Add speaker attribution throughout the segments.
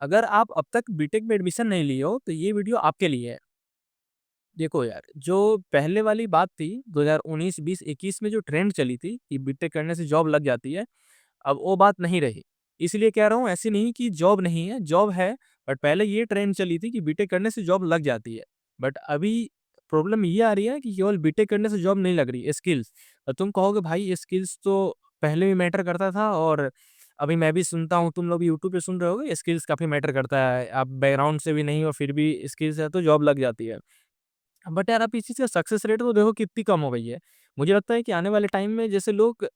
Speaker 1: अगर आप अब तक बीटेक में एडमिशन नहीं लिए हो, तो ये वीडियो आपके लिए है। देखो यार, जो पहले वाली बात थी 2019, 20, 21 में जो ट्रेंड चली थी कि बीटेक करने से जॉब लग जाती है, अब वो बात नहीं रही। इसलिए कह रहा हूँ ऐसे नहीं कि जॉब नहीं है, जॉब है, बट पहले ये ट्रेंड चली थी कि बीटेक करने से जॉब लग जाती है। बट अभी प्रॉब्लम ये आ रही है कि केवल बीटेक करने से जॉब नहीं लग रही, स्किल्स। तुम कहोगे भाई ये स्किल्स तो पहले भी मैटर करता था, और अभी मैं भी सुनता हूँ, तुम लोग भी यूट्यूब पे सुन रहे होगे, स्किल्स काफ़ी मैटर करता है। आप बैकग्राउंड से भी नहीं हो, फिर भी स्किल्स है तो जॉब लग जाती है। बट यार आप इस चीज़ का सक्सेस रेट तो देखो कितनी कम हो गई है। मुझे लगता है कि आने वाले टाइम में जैसे लोग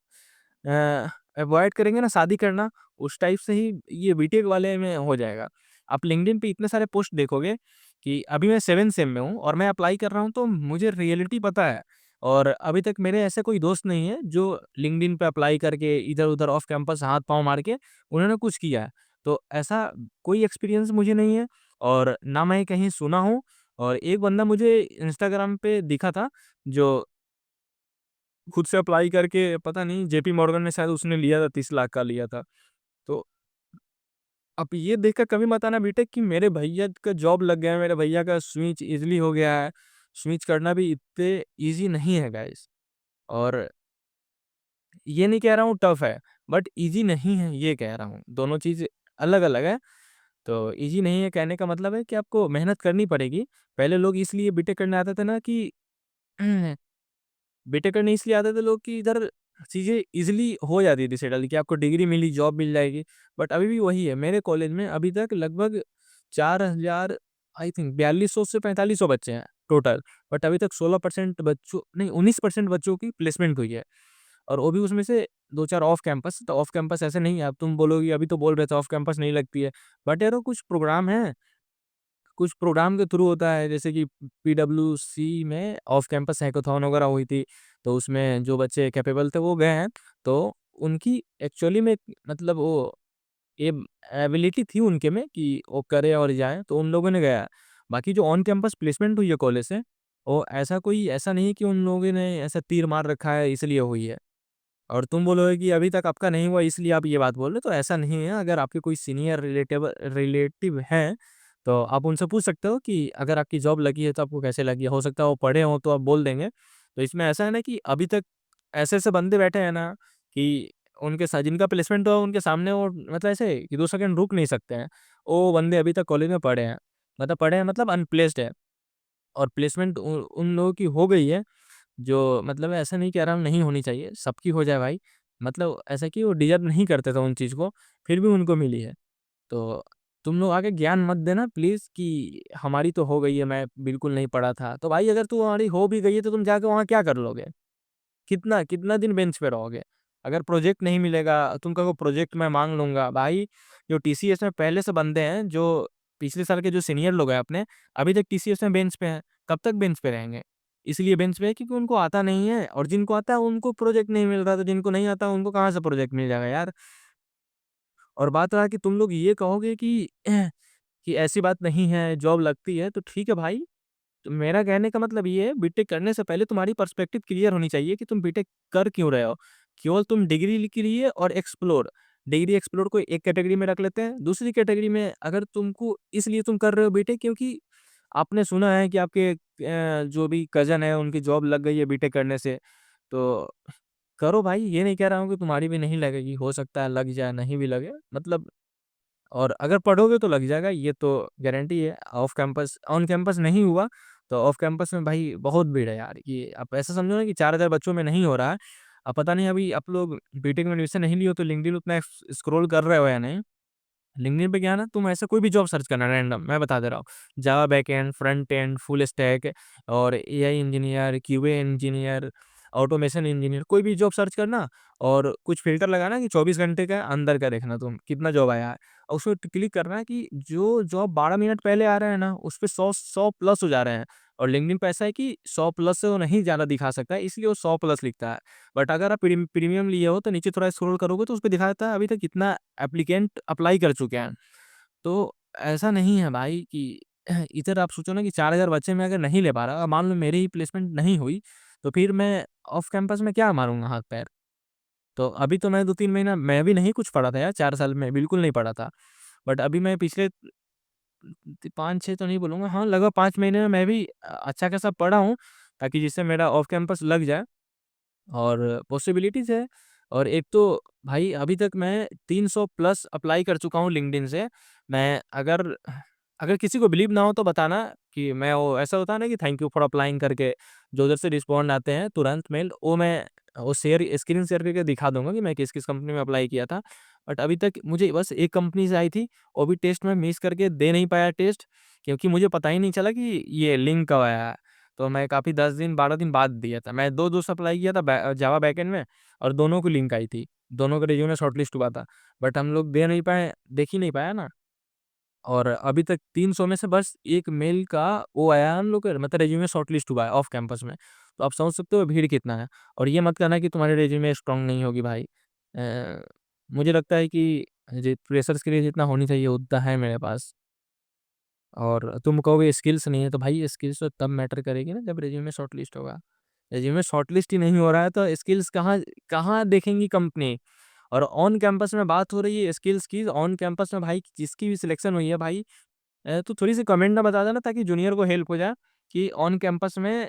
Speaker 1: अवॉइड करेंगे ना शादी करना, उस टाइप से ही ये बीटेक वाले में हो जाएगा। आप लिंक्डइन पे इतने सारे पोस्ट देखोगे कि अभी मैं 7th सेम में हूँ और मैं अप्लाई कर रहा हूँ, तो मुझे रियलिटी पता है। और अभी तक मेरे ऐसे कोई दोस्त नहीं है जो लिंक्डइन पे अप्लाई करके इधर-उधर ऑफ कैंपस हाथ-पाँव मार के उन्होंने कुछ किया है। तो ऐसा कोई एक्सपीरियंस मुझे नहीं है, और ना मैं कहीं सुना हूँ। और एक बंदा मुझे इंस्टाग्राम पे दिखा था, जो खुद से अप्लाई करके, पता नहीं जेपी मॉर्गन में शायद उसने लिया था, 30 लाख का लिया था। तो अब ये देखकर कभी मत आना बीटेक कि मेरे भैया का जॉब लग गया है, मेरे भैया का स्विच ईज़िली हो गया है। स्विच करना भी इतने ईज़ी नहीं है गाइस। और ये नहीं कह रहा हूँ टफ है, बट ईज़ी नहीं है ये कह रहा हूँ। दोनों चीज़ अलग-अलग है। तो ईज़ी नहीं है कहने का मतलब है कि आपको मेहनत करनी पड़ेगी। पहले लोग इसलिए बीटेक करने आते थे ना कि बीटेक करने इसलिए आते थे लोग कि इधर चीज़ें ईज़िली हो जाती थी सेटल, कि आपको डिग्री मिली, जॉब मिल जाएगी। बट अभी भी वही है, मेरे कॉलेज में अभी तक लगभग 4000, आई थिंक 4200 से 4500 बच्चे हैं टोटल। बट अभी तक 16% बच्चों नहीं, 19% बच्चों की प्लेसमेंट हुई है। और वो भी उसमें से 2-4 ऑफ कैंपस। तो ऑफ कैंपस ऐसे नहीं है, अब तुम बोलोगे अभी तो बोल रहे थे ऑफ कैंपस नहीं लगती है। बट यार वो कुछ प्रोग्राम हैं, कुछ प्रोग्राम के थ्रू होता है, जैसे कि पीडब्ल्यूसी में ऑफ कैंपस हैकाथॉन वगैरह हुई थी, तो उसमें जो बच्चे कैपेबल थे वो गए हैं। तो उनकी एक्चुअली में मतलब वो एब एबिलिटी थी उनके में कि वो करें और जाएँ, तो उन लोगों ने गया है। बाकी जो ऑन कैंपस प्लेसमेंट हुई है कॉलेज से, वो ऐसा नहीं है कि उन लोगों ने ऐसा तीर मार रखा है इसलिए हुई है। और तुम बोलोगे कि अभी तक आपका नहीं हुआ इसलिए आप ये बात बोल रहे हो, तो ऐसा नहीं है। अगर आपके कोई सीनियर रिलेटिव हैं, तो आप उनसे पूछ सकते हो कि अगर आपकी जॉब लगी है तो आपको कैसे लगी है? हो सकता है वो पढ़े हों तो आप बोल देंगे। तो इसमें ऐसा है ना कि अभी तक ऐसे-ऐसे बंदे बैठे हैं ना कि उनके साथ जिनका प्लेसमेंट हुआ उनके सामने वो मतलब ऐसे कि 2 सेकंड रुक नहीं सकते हैं। वो बंदे अभी तक कॉलेज में पढ़े हैं। मतलब पढ़े हैं मतलब अनप्लेस्ड है, और प्लेसमेंट उन लोगों की हो गई है। जो मतलब ऐसा नहीं कह रहा हूँ नहीं होनी चाहिए, सबकी हो जाए भाई। मतलब ऐसा कि वो डिज़र्व नहीं करते थे उन चीज़ को, फिर भी उनको मिली है। तो तुम लोग आगे ज्ञान मत देना प्लीज़ कि हमारी तो हो गई है, मैं बिल्कुल नहीं पढ़ा था। तो भाई अगर तुम्हारी हो भी गई है तो तुम जाके वहाँ क्या कर लोगे? कितना कितना दिन बेंच पे रहोगे? अगर प्रोजेक्ट नहीं मिलेगा, तुम कहोगे प्रोजेक्ट मैं माँग लूँगा। भाई जो टीसीएस में पहले से बंदे हैं, जो पिछले साल के जो सीनियर लोग हैं अपने, अभी तक टीसीएस में बेंच पे हैं। कब तक बेंच पे रहेंगे? इसलिए बेंच पे है क्योंकि उनको आता नहीं है, और जिनको आता है उनको प्रोजेक्ट नहीं मिल रहा, तो जिनको नहीं आता उनको कहाँ से प्रोजेक्ट मिल जाएगा यार? और बात रहा कि तुम लोग ये कहोगे कि कि ऐसी बात नहीं है, जॉब लगती है, तो ठीक है भाई। तो मेरा कहने का मतलब ये है, बीटेक करने से पहले तुम्हारी पर्सपेक्टिव क्लियर होनी चाहिए कि तुम बीटेक कर क्यों रहे हो। केवल तुम डिग्री के लिए और एक्सप्लोर, डिग्री एक्सप्लोर को एक कैटेगरी में रख लेते हैं। दूसरी कैटेगरी में अगर तुमको इसलिए तुम कर रहे हो बीटेक क्योंकि आपने सुना है कि आपके जो भी कज़न है उनकी जॉब लग गई है बीटेक करने से, तो करो भाई। ये नहीं कह रहा हूँ कि तुम्हारी भी नहीं लगेगी, हो सकता है लग जाए, नहीं भी लगे मतलब। और अगर पढ़ोगे तो लग जाएगा, ये तो गारंटी है। ऑफ कैंपस ऑन कैंपस नहीं हुआ, तो ऑफ कैंपस में भाई बहुत भीड़ है यार। ये आप ऐसा समझो ना कि 4000 बच्चों में नहीं हो रहा है। अब पता नहीं अभी आप लोग बीटेक में एडमिशन नहीं लिए हो तो लिंक्डइन उतना स्क्रॉल कर रहे हो या नहीं? लिंक्डइन पे क्या है ना, तुम ऐसा कोई भी जॉब सर्च करना रैंडम, मैं बता दे रहा हूँ। Java backend, front end, full stack और AI engineer, QA engineer, automation engineer, कोई भी जॉब सर्च करना, और कुछ फ़िल्टर लगाना कि 24 घंटे का अंदर का देखना तुम, कितना जॉब आया है। और उसमें क्लिक करना है कि जो जॉब 12 मिनट पहले आ रहे हैं ना, उस पे 100 प्लस हो जा रहे हैं। और लिंक्डइन पे ऐसा है कि 100 प्लस से वो नहीं ज़्यादा दिखा सकता है, इसलिए वो 100 प्लस लिखता है। बट अगर आप प्रीमियम लिए हो तो नीचे थोड़ा स्क्रॉल करोगे तो उसपे दिखा देता है अभी तक कितना एप्लीकेंट अप्लाई कर चुके हैं। तो ऐसा नहीं है भाई कि इधर आप सोचो ना कि 4000 बच्चे में अगर नहीं ले पा रहा, मान लो मेरी ही प्लेसमेंट नहीं हुई, तो फिर मैं ऑफ कैंपस में क्या मारूँगा हाथ-पैर? तो अभी तो मैं 2-3 महीना मैं भी नहीं कुछ पढ़ा था यार, 4 साल में बिल्कुल नहीं पढ़ा था। बट अभी मैं पिछले 5-6 तो नहीं बोलूँगा, हाँ, लगभग 5 महीने में मैं भी अच्छा खासा पढ़ा हूँ, ताकि जिससे मेरा ऑफ कैंपस लग जाए। और पॉसिबिलिटीज़ है। और एक तो भाई अभी तक मैं 300 प्लस अप्लाई कर चुका हूँ लिंक्डइन से। मैं अगर अगर किसी को बिलीव ना हो तो बताना कि मैं वो ऐसा होता है ना कि थैंक यू फॉर अप्लाइंग करके जो उधर से रिस्पॉन्ड आते हैं तुरंत मेल, वो मैं वो शेयर स्क्रीन शेयर करके दिखा दूँगा कि मैं किस-किस कंपनी में अप्लाई किया था। बट अभी तक मुझे बस एक कंपनी से आई थी, वो भी टेस्ट में मिस करके दे नहीं पाया टेस्ट, क्योंकि मुझे पता ही नहीं चला कि ये लिंक कब आया है। तो मैं काफ़ी 10 दिन 12 दिन बाद दिया था। मैं 2 दोस्त अप्लाई किया था जावा बैकएंड में, और दोनों को लिंक आई थी। दोनों का रिज़्यूमे शॉर्टलिस्ट हुआ था। बट हम लोग दे नहीं पाए, देख ही नहीं पाया ना। और अभी तक 300 में से बस 1 मेल का वो आया है हम लोग का, मतलब रिज़्यूमे शॉर्टलिस्ट हुआ है ऑफ कैंपस में। तो आप समझ सकते हो भीड़ कितना है। और ये मत कहना कि तुम्हारी रिज़्यूमे स्ट्रॉन्ग नहीं होगी भाई। मुझे लगता है कि जी फ्रेशर्स के लिए जितना होनी चाहिए उतना है मेरे पास। और तुम कहोगे स्किल्स नहीं है, तो भाई स्किल्स तो तब मैटर करेगी ना जब रिज्यूमे शॉर्टलिस्ट होगा। रिज्यूमे शॉर्टलिस्ट ही नहीं हो रहा है तो स्किल्स कहाँ कहाँ देखेंगी कंपनी। और ऑन कैंपस में बात हो रही है स्किल्स की, ऑन कैंपस में भाई जिसकी भी सिलेक्शन हुई है भाई, तो थोड़ी सी कमेंट में बता देना ताकि जूनियर को हेल्प हो जाए कि ऑन कैंपस में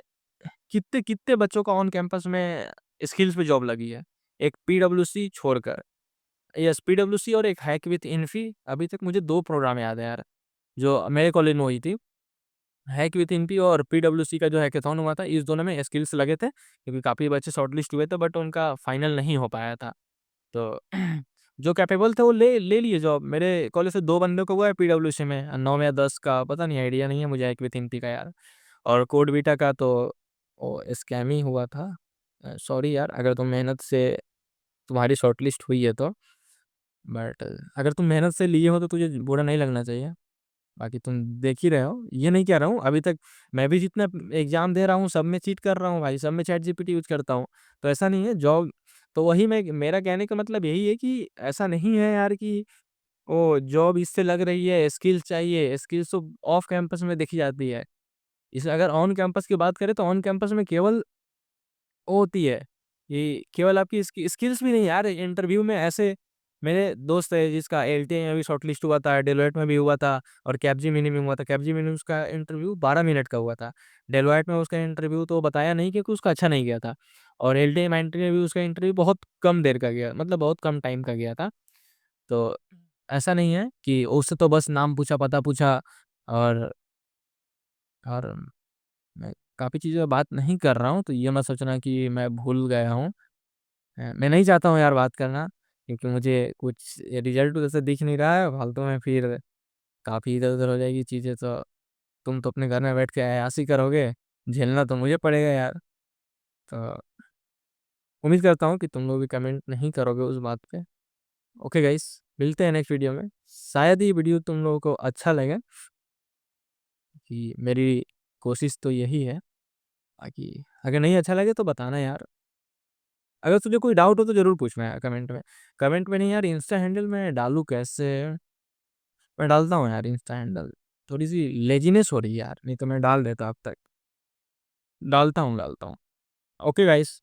Speaker 1: कितने कितने बच्चों का ऑन कैंपस में स्किल्स पे जॉब लगी है, एक पीडब्ल्यूसी छोड़कर। यस, पीडब्ल्यूसी और एक हैक विथ इन्फी। अभी तक मुझे 2 प्रोग्राम याद है यार, जो मेरे कॉलेज में हुई थी। हैक विथ इनपी और पीडब्ल्यूसी का जो हैकेथॉन हुआ था, इस दोनों में स्किल्स लगे थे, क्योंकि काफ़ी बच्चे शॉर्टलिस्ट हुए थे बट उनका फाइनल नहीं हो पाया था। तो जो कैपेबल थे वो ले ले लिए जॉब। मेरे कॉलेज से 2 बंदों को हुआ है पीडब्ल्यूसी में, 9 या 10 का पता नहीं, आइडिया नहीं है मुझे हैक विथ इनपी का यार। और कोड बीटा का तो वो स्कैम ही हुआ था। सॉरी यार अगर तुम मेहनत से तुम्हारी शॉर्टलिस्ट हुई है तो, बट अगर तुम मेहनत से लिए हो तो तुझे बुरा नहीं लगना चाहिए। बाकी तुम देख ही रहे हो, ये नहीं कह रहा हूँ अभी तक मैं भी जितना एग्ज़ाम दे रहा हूँ सब में चीट कर रहा हूँ भाई, सब में चैटजीपीटी यूज़ करता हूँ। तो ऐसा नहीं है जॉब, तो वही मैं मेरा कहने का मतलब यही है कि ऐसा नहीं है यार कि ओ जॉब इससे लग रही है, स्किल्स चाहिए, स्किल्स तो ऑफ कैंपस में देखी जाती है। इस अगर ऑन कैंपस की बात करें तो ऑन कैंपस में केवल वो होती है, ये केवल आपकी स्किल्स भी नहीं यार, इंटरव्यू में ऐसे मेरे दोस्त है जिसका एलटीआई में भी शॉर्टलिस्ट हुआ था, डेलोइट में भी हुआ था और कैपजेमिनी में हुआ था। कैपजेमिनी में उसका इंटरव्यू 12 मिनट का हुआ था। डेलोइट में उसका इंटरव्यू तो बताया नहीं क्योंकि उसका अच्छा नहीं गया था। और एलटीआई में इंटरव्यू उसका इंटरव्यू बहुत कम देर का गया, मतलब बहुत कम टाइम का गया था। तो ऐसा नहीं है कि उससे तो बस नाम पूछा, पता पूछा, और और मैं काफ़ी चीज़ों पे बात नहीं कर रहा हूँ, तो ये मत सोचना कि मैं भूल गया हूँ। मैं नहीं चाहता हूँ यार बात करना, क्योंकि मुझे कुछ रिज़ल्ट उधर से दिख नहीं रहा है, फालतू में फिर काफ़ी इधर-उधर हो जाएगी चीज़ें, तो तुम तो अपने घर में बैठ के ऐसे ही करोगे, झेलना तो मुझे पड़ेगा यार। तो उम्मीद करता हूँ कि तुम लोग भी कमेंट नहीं करोगे उस बात पे। ओके गाइस, मिलते हैं नेक्स्ट वीडियो में। शायद ये वीडियो तुम लोगों को अच्छा लगे, कि मेरी कोशिश तो यही है। बाकी अगर नहीं अच्छा लगे तो बताना यार। अगर तुझे कोई डाउट हो तो ज़रूर पूछना यार कमेंट में। कमेंट में नहीं यार, इंस्टा हैंडल मैं डालूँ कैसे? मैं डालता हूँ यार इंस्टा हैंडल। थोड़ी-सी लेज़ीनेस हो रही है यार, नहीं तो मैं डाल देता अब तक। डालता हूँ। Okay guys.